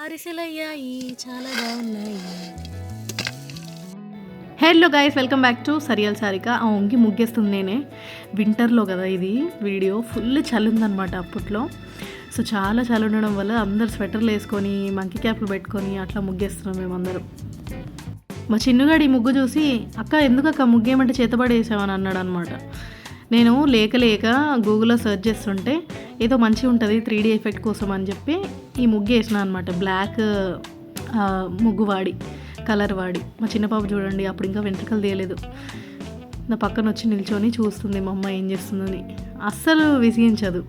అరిసెలయ్యాయి చాలా బాగున్నాయి. Hello guys, welcome back to surreal Sarika. ఆ వంగి ముగ్గేస్తుంది నేనే. వింటర్లో కదా ఇది వీడియో. ఫుల్ చలి ఉందన్నమాట అప్పట్లో. సో చాలా చలి ఉండడం వల్ల అందరు స్వెటర్లు వేసుకొని మంకీ క్యాప్లు పెట్టుకొని అట్లా ముగ్గేస్తున్నాం మేమందరం. మా చిన్నుగాడు ఈ ముగ్గు చూసి, అక్క ఎందుకక్క ముగ్గేమంటే చేతబడి వేసామని అన్నాడు అనమాట. నేను లేక గూగుల్లో సెర్చ్ చేస్తుంటే ఏదో మంచిగా ఉంటుంది 3D ఎఫెక్ట్ కోసం అని చెప్పి ఈ ముగ్గు వేసిన అనమాట. బ్లాక్ ముగ్గు వాడి, కలర్ వాడి. మా చిన్న పాప చూడండి, అప్పుడు ఇంకా వెంట్రుకలు తీయలేదు. నా పక్కన వచ్చి నిల్చొని చూస్తుంది మా అమ్మ ఏం చేస్తుందని. అస్సలు విసిగించదు.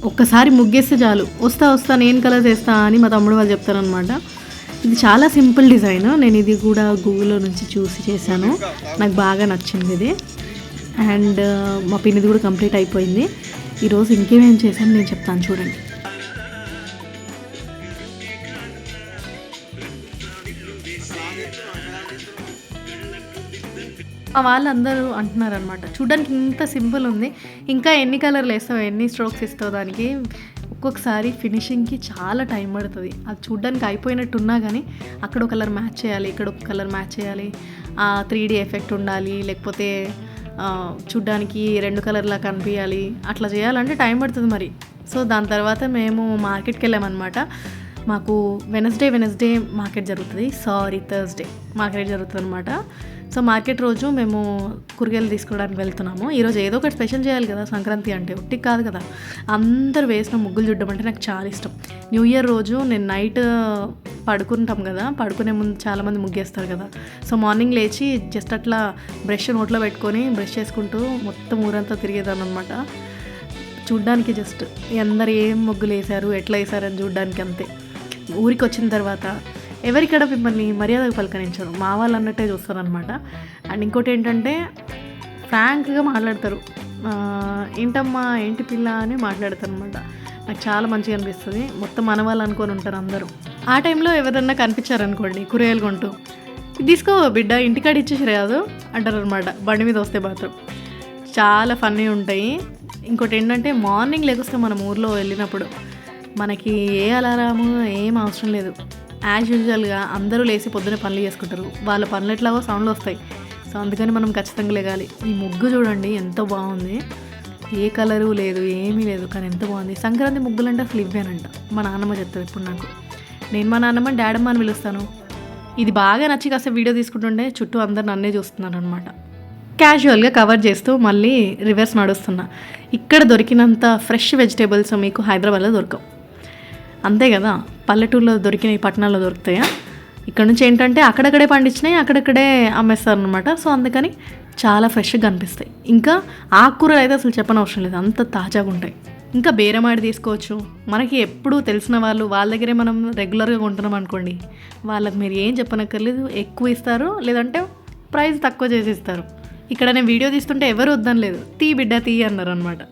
ఒక్కసారి ముగ్గేస్తే చాలు, వస్తా నేను కలర్స్ వేస్తా అని మా తమ్ముడు వాళ్ళు చెప్తారనమాట. ఇది చాలా సింపుల్ డిజైన్. నేను ఇది కూడా గూగుల్లో నుంచి చూసి చేశాను. నాకు బాగా నచ్చింది ఇది. అండ్ మా పిన్నిది కూడా కంప్లీట్ అయిపోయింది. ఈరోజు ఇంకేమేం చేశాను నేను చెప్తాను చూడండి. వాళ్ళందరూ అంటున్నారనమాట, చూడడానికి ఇంత సింపుల్ ఉంది, ఇంకా ఎన్ని కలర్లు వేస్తావు, ఎన్ని స్ట్రోక్స్ ఇస్తావు దానికి. ఒక్కొక్కసారి ఫినిషింగ్కి చాలా టైం పడుతుంది. అది చూడడానికి అయిపోయినట్టున్నా కానీ అక్కడ ఒక కలర్ మ్యాచ్ చేయాలి, ఇక్కడ ఒక కలర్ మ్యాచ్ చేయాలి, 3D ఎఫెక్ట్ ఉండాలి, లేకపోతే చూడ్డానికి 2 కలర్లా కనిపించాలి. అట్లా చేయాలంటే టైం పడుతుంది మరి. సో దాని తర్వాత మేము మార్కెట్కి వెళ్ళామన్నమాట. మాకు వెనస్డే మార్కెట్ జరుగుతుంది. థర్స్డే మార్కెట్ జరుగుతుంది అనమాట. సో మార్కెట్ రోజు మేము కూరగాయలు తీసుకోవడానికి వెళ్తున్నాము. ఈరోజు ఏదో ఒకటి స్పెషల్ చేయాలి కదా, సంక్రాంతి అంటే ఒట్టికి కాదు కదా. అందరు వేసిన ముగ్గులు చూడడం అంటే నాకు చాలా ఇష్టం. న్యూ ఇయర్ రోజు నేను నైట్ పడుకుంటాం కదా, పడుకునే ముందు చాలామంది ముగ్గేస్తారు కదా. సో మార్నింగ్ లేచి జస్ట్ అట్లా బ్రష్ నోట్లో పెట్టుకొని బ్రష్ చేసుకుంటూ మొత్తం ఊరంతా తిరిగేదాన్ని అనమాట. చూడ్డానికి జస్ట్ అందరు ఏం ముగ్గులు వేశారు, ఎట్లా వేశారని చూడ్డానికి అంతే. ఊరికి వచ్చిన తర్వాత ఎవరిక్కడ మిమ్మల్ని మర్యాదగా పలకరించరు, మా వాళ్ళు అన్నట్టే చూస్తారు అనమాట. అండ్ ఇంకోటి ఏంటంటే ఫ్రాంక్గా మాట్లాడతారు. ఏంటమ్మా ఏంటి పిల్ల అని మాట్లాడతారు అనమాట. నాకు చాలా మంచిగా అనిపిస్తుంది. మొత్తం మన వాళ్ళు అనుకొని ఉంటారు అందరూ. ఆ టైంలో ఎవరన్నా కనిపించారనుకోండి కూరగాయలు కొంటూ, తీసుకో బిడ్డ ఇంటికాడ ఇచ్చేసి రాదు అంటారు అనమాట. బండి మీద వస్తే మాత్రం చాలా ఫన్నీ ఉంటాయి. ఇంకోటి ఏంటంటే మార్నింగ్ లేకొస్తే మనం ఊర్లో వెళ్ళినప్పుడు మనకి ఏ అలారాము ఏం అవసరం లేదు. యాజ్ యూజువల్గా అందరూ లేచి పొద్దున పనులు చేసుకుంటారు. వాళ్ళ పనులు ఎట్లాగో సౌండ్లు వస్తాయి. సో అందుకని మనం ఖచ్చితంగా లేగాలి. ఈ ముగ్గు చూడండి ఎంత బాగుంది. ఏ కలరు లేదు, ఏమీ లేదు, కానీ ఎంత బాగుంది. సంక్రాంతి ముగ్గులు అంటే అసలు ఇవ్వేనంట. మా నాన్నమ్మ చెప్తుంది ఇప్పుడు నాకు. నేను మా నాన్నమ్మ డాడమ్మ అని పిలుస్తాను. ఇది బాగా నచ్చి కాస్త వీడియో తీసుకుంటుండే చుట్టూ అందరు నన్నే చూస్తున్నారు అనమాట. క్యాజువల్గా కవర్ చేస్తూ మళ్ళీ రివర్స్ నడుస్తున్నా. ఇక్కడ దొరికినంత ఫ్రెష్ వెజిటేబుల్స్ మీకు హైదరాబాద్లో దొరకవు, అంతే కదా. పల్లెటూరులో దొరికినాయి పట్టణాల్లో దొరుకుతాయా? ఇక్కడ నుంచి ఏంటంటే అక్కడక్కడే పండించినాయి, అక్కడక్కడే అమ్మేస్తారు అనమాట. సో అందుకని చాలా ఫ్రెష్గా అనిపిస్తాయి. ఇంకా ఆకుకూరలు అయితే అసలు చెప్పనవసరం లేదు, అంత తాజాగా ఉంటాయి. ఇంకా బేరమాడి తీసుకోవచ్చు. మనకి ఎప్పుడూ తెలిసిన వాళ్ళు, వాళ్ళ దగ్గరే మనం రెగ్యులర్గా కొంటున్నాం అనుకోండి, వాళ్ళకి మీరు ఏం చెప్పనక్కర్లేదు, ఎక్కువ ఇస్తారు, లేదంటే ప్రైస్ తక్కువ చేసి ఇస్తారు. ఇక్కడ నేను వీడియో తీస్తుంటే ఎవరు వద్దని లేదు, తీ బిడ్డ తీ అన్నారు అనమాట.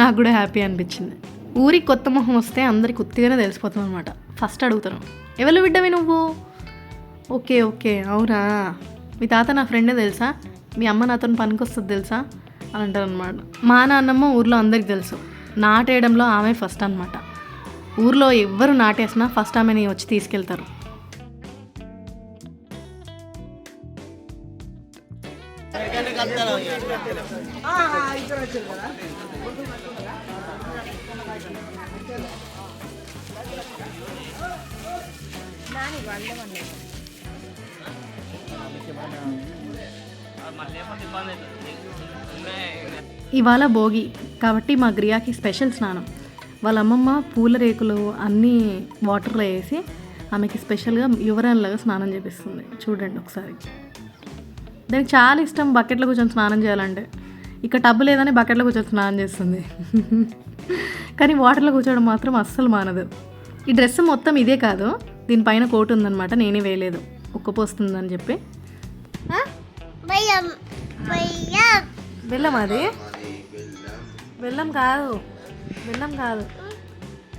నాకు కూడా హ్యాపీ అనిపించింది. ఊరికి కొత్త మొహం వస్తే అందరికి ఉత్తిగానే తెలిసిపోతుంది అనమాట. ఫస్ట్ అడుగుతాను, ఎవరు బిడ్డవి నువ్వు? ఓకే అవునా, మీ తాత నా ఫ్రెండే తెలుసా, మీ అమ్మ నాతో పనికి వస్తుంది తెలుసా అని అంటారు అనమాట. మా నాన్నమ్మ ఊర్లో అందరికి తెలుసు. నాటేయడంలో ఆమె ఫస్ట్ అనమాట. ఊర్లో ఎవ్వరు నాటేసినా ఫస్ట్ ఆమెని వచ్చి తీసుకెళ్తారు. ఇవాళ భోగి కాబట్టి మా గ్రియాకి స్పెషల్ స్నానం. వాళ్ళ అమ్మమ్మ పూల రేకులు అన్నీ వాటర్లో వేసి ఆమెకి స్పెషల్గా యువరాణిలాగా స్నానం చేపిస్తుంది. చూడండి ఒకసారి. దానికి చాలా ఇష్టం బకెట్లో కూర్చొని స్నానం చేయాలంటే. ఇక్కడ టబ్బు లేదని బకెట్లో కూర్చొని స్నానం చేస్తుంది. కానీ వాటర్లో కూర్చోవడం మాత్రం అస్సలు మానదు. ఈ డ్రెస్ మొత్తం ఇదే కాదు, దీనిపైన కోట్ ఉందన్నమాట, నేనే వేయలేదు, ఉక్కపోస్తుందని చెప్పి. బెల్లం అది బెల్లం కాదు, బెల్లం కాదు,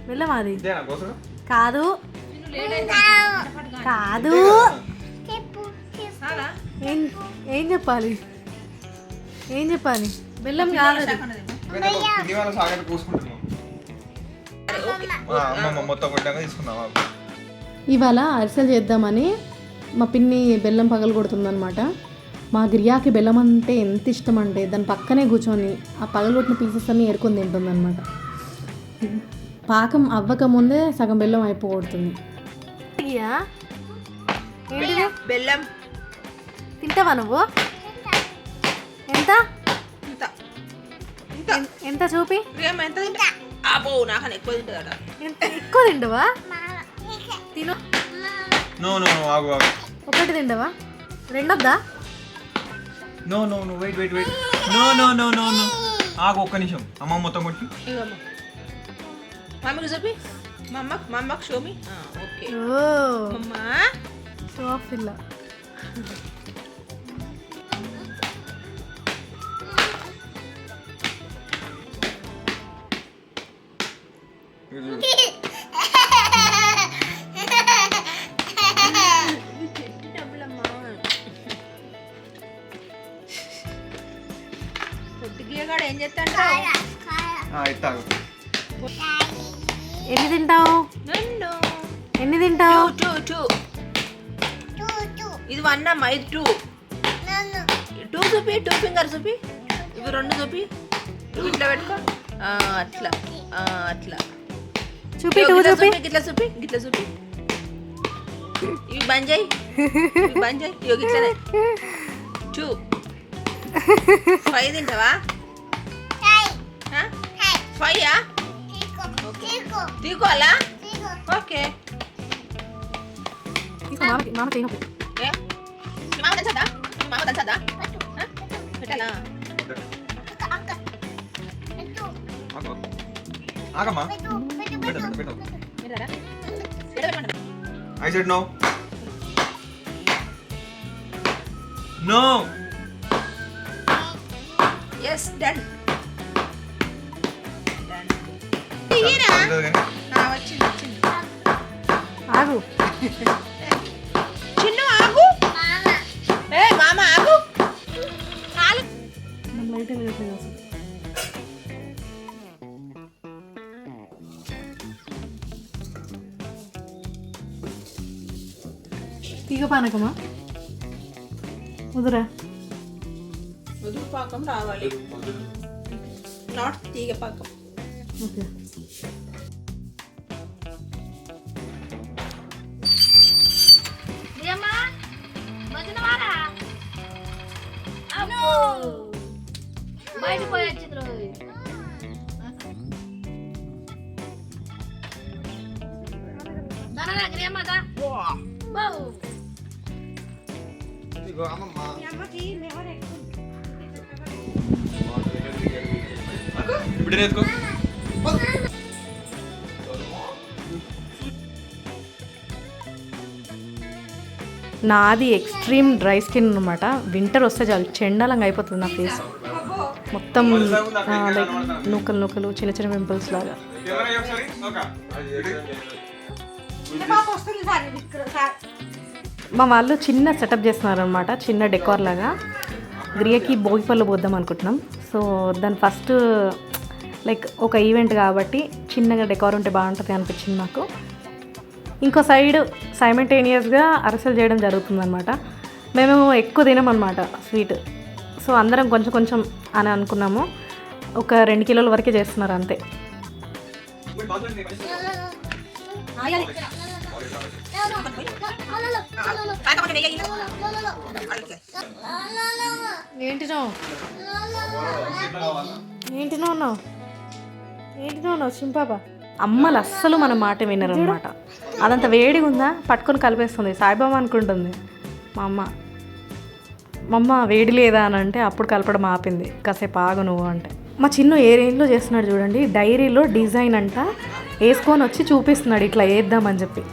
బెల్లం అది ఇదేనా కోసడు? కాదు, కాదు. ఏం ఏం చెప్పాలి, ఏం చెప్పాలి? బెల్లం కాదు అది. పిండి వాళ్ళ సాగర్ కోసుకుంటున్నాం. అమ్మమ్మ మొత్తం కొట్టాక తీసుకుందాం. ఇవాళ అరిసెలు చేద్దామని మా పిన్ని బెల్లం పగలు కొడుతుందనమాట. మా గిరియాకి బెల్లం అంటే ఎంత ఇష్టం అంటే దాని పక్కనే కూర్చొని ఆ పగలగొట్టిన పీసెస్ అన్నీ ఏరుకొని తింటుందన్నమాట. పాకం అవ్వకముందే సగం బెల్లం అయిపోగొడుతుంది. ఏంటిది? బెల్లం తింటావా నువ్వు? ఎంత ఎంత చూపి. ఎంత తింటా? అబ్బో నాకన్నా ఎక్కువ తింటుందట. ఎక్కువ తిండవా? తిను. నో నో ఆగు ఆగు. ఒకటి తిండవా? రెండొద్దా? No no no wait wait wait. No no no no no ఆగు ఒక్క నిమిషం. అమ్మ మొత్తం కొట్టి. ఇగమ్మ మమ్మీకి చూపి. మమ్మకి షోమి. ఓకే ఓ అమ్మా సాఫ్ట్ ఇలా. పొట్టిగాడు ఏం చేస్తాడు? ఇస్తాగు. ఎన్ని తింటావు? ఎన్ని తింటావు? ఇది 1 అమ్మా, ఇది 2 చూపి, 2 ఫింగర్ చూపి. ఇవి 2 చూపి. ఇట్లా పెట్టుకో. అట్లా అట్లా చూపి, 2 చూపి. గిట్లా చూపి, గిట్లా చూపి. ఇవి బంద్ చేయి, ఇవి బంద్ చేయి. ఇవి ఇట్లనే 2 5 తింటావా? 5 తీకోవాలా? ఓకే మామ చేయను. ఏ మీ మామ దంచదా? మీ మామ దంచదా? పెట్టాలా? ఆగమ్మా. మీరారా? I said no. No. Yes, done. వచ్చింది. ఆగు. చిన్న ఆగు. ఏ మామ ఆగు. లైట్ వేయట్లేదు అసలు. తీగ పానకమా? వదురా. వదులు పాకం రావాలి, నాట్ తీగ పాకం. ఓకే. బయట పోయి వచ్చింది రోజు ఇప్పుడు ఎత్తుకో. నాది ఎక్స్ట్రీమ్ డ్రై స్కిన్ అనమాట. వింటర్ వస్తే చాలు చెండాలంగా అయిపోతుంది నా ఫేస్ మొత్తం. లైక్ నూకలు నూకలు చిన్న చిన్న పింపుల్స్ లాగా. మా వాళ్ళు చిన్న సెటప్ చేస్తున్నారు అనమాట, చిన్న డెకార్ లాగా. గ్రియకి భోగి పళ్ళు పోద్దాం అనుకుంటున్నాం. సో దాని ఫస్ట్ లైక్ ఒక ఈవెంట్ కాబట్టి చిన్నగా డెకార్ ఉంటే బాగుంటుంది అనిపించింది నాకు. ఇంకో సైడ్ సైమల్టేనియస్గా అరిసెలు చేయడం జరుగుతుందన్నమాట. మేము ఎక్కువ తినమన్నమాట స్వీట్. సో అందరం కొంచెం కొంచెం అని అనుకున్నాము. ఒక 2 కిలోల వరకే చేస్తున్నారు అంతే. ఏంటినో సింపాప. అమ్మలు అస్సలు మన మాట వినరు అనమాట. అదంత వేడిగా ఉందా పట్టుకొని కలిపేస్తుంది. సాయిబాబా అనుకుంటుంది మా అమ్మ వేడి లేదా అని అంటే అప్పుడు కలపడం ఆపింది. కాసేపు ఆగు నువ్వు అంటే. మా చిన్ను ఏ రేంజ్లో చేస్తున్నాడు చూడండి. డైరీలో డిజైన్ అంట వేసుకొని వచ్చి చూపిస్తున్నాడు ఇట్లా వేద్దామని చెప్పి.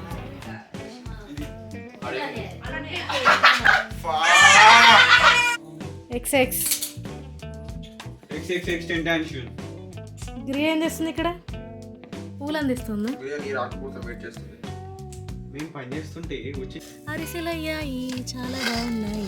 XX XXX extension. గ్రియా ఏం చేస్తుంది ఇక్కడ? పూలు అందిస్తుంది. మేము పని చేస్తుంటే వచ్చి అరిసెలు అయ్యాయి, చాలా బాగున్నాయి.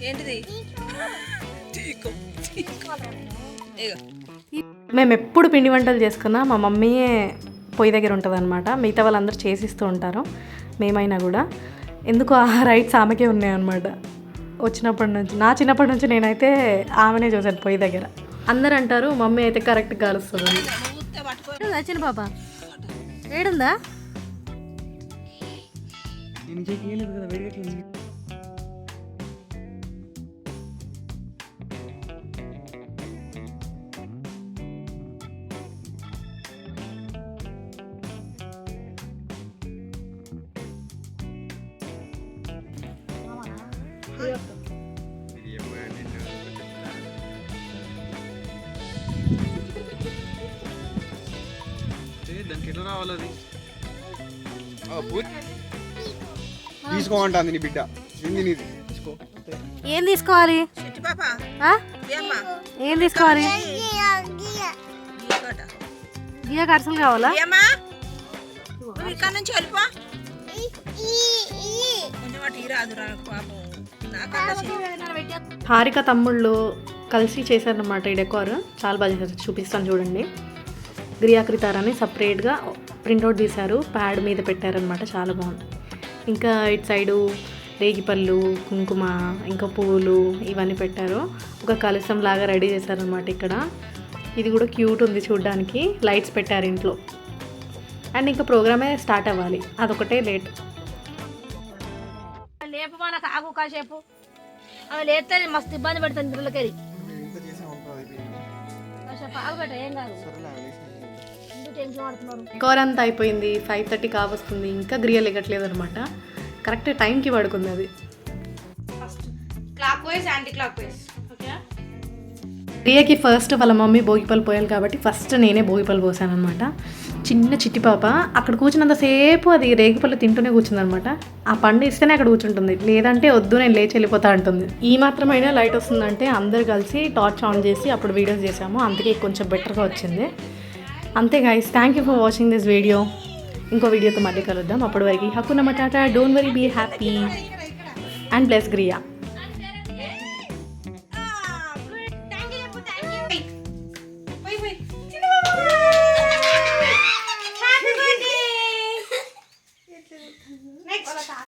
ఏంటిది? మేము ఎప్పుడు పిండి వంటలు చేసుకున్నా మా మమ్మీయే పొయ్యి దగ్గర ఉంటుంది అనమాట. మిగతా వాళ్ళందరూ చేసిస్తూ ఉంటారు. మేమైనా కూడా ఎందుకు ఆ రైట్స్ ఆమెకే ఉన్నాయన్నమాట. వచ్చినప్పటి నుంచి, నా చిన్నప్పటి నుంచి నేనైతే ఆమెనే చూసాను పొయ్యి దగ్గర. అందరు అంటారు మమ్మీ అయితే కరెక్ట్గా కాలుస్తుంది. వచ్చిన పాప వేడుందా? నేను చేయలేదు కదా, వేడిగట్లేదు. దానికి ఎట్లా రావాలి అది? తీసుకోమంటుంది నీ బిడ్డ. తీసుకో. ఏం తీసుకోవాలి? ఏం తీసుకోవాలి? గియా కరసలు కావాలా? ఇక్కడ నుంచి వెళ్ళిపో. కొంచెం అటు రాదు పాపం. హారిక తమ్ముళ్ళు కలిసి చేశారనమాట ఈ డెకోర్. చాలా బాగా చేశారు. చూపిస్తాను చూడండి. గ్రియాకృతారాన్ని సపరేట్గా ప్రింట్అవుట్ తీశారు, ప్యాడ్ మీద పెట్టారనమాట. చాలా బాగుంది. ఇంకా ఇటు సైడు రేగిపళ్ళు, కుంకుమ, ఇంకా పువ్వులు ఇవన్నీ పెట్టారు. ఒక కలశం లాగా రెడీ చేశారనమాట ఇక్కడ. ఇది కూడా క్యూట్ ఉంది చూడడానికి. లైట్స్ పెట్టారు ఇంట్లో. అండ్ ఇంకా ప్రోగ్రామే స్టార్ట్ అవ్వాలి, అదొకటే లేట్. లేపు మనకు ఆగు కాసేపు. అవి లేస్తే మస్తు ఇబ్బంది పెడతాను పిల్లలకి. కాసేపు ఆగు పెట్ట, ఏం కాదు. టెన్షన్ పడుతున్నారు. డెకోర్ అంతా అయిపోయింది. 5:30 కావస్తుంది. ఇంకా గ్రియ లెగట్లేదు అనమాట. కరెక్ట్ టైంకి పడుకుంది అది. Clockwise, anti clockwise. గ్రియకి ఫస్ట్ వాళ్ళ మమ్మీ భోగిపళ్ళు పోయాలి కాబట్టి ఫస్ట్ నేనే భోగిపళ్ళు పోసాను అనమాట. చిన్న చిట్టి పాప అక్కడ కూర్చున్నంతసేపు అది రేగిపళ్ళు తింటూనే కూర్చుందనమాట. ఆ పండు ఇస్తేనే అక్కడ కూర్చుంటుంది, లేదంటే వద్దు నేను లేచి వెళ్ళిపోతా అంటుంది. ఈ మాత్రమైనా లైట్ వస్తుందంటే అందరు కలిసి టార్చ్ ఆన్ చేసి అప్పుడు వీడియోస్ చేసాము. అందుకే కొంచెం బెటర్గా వచ్చింది. అంతే guys, thank you for watching this video. ఇంకో వీడియోతో మళ్ళీ కలుద్దాం. అప్పటి వరకు హక్కున మటాటా. Don't worry, be happy and bless గ్రియా.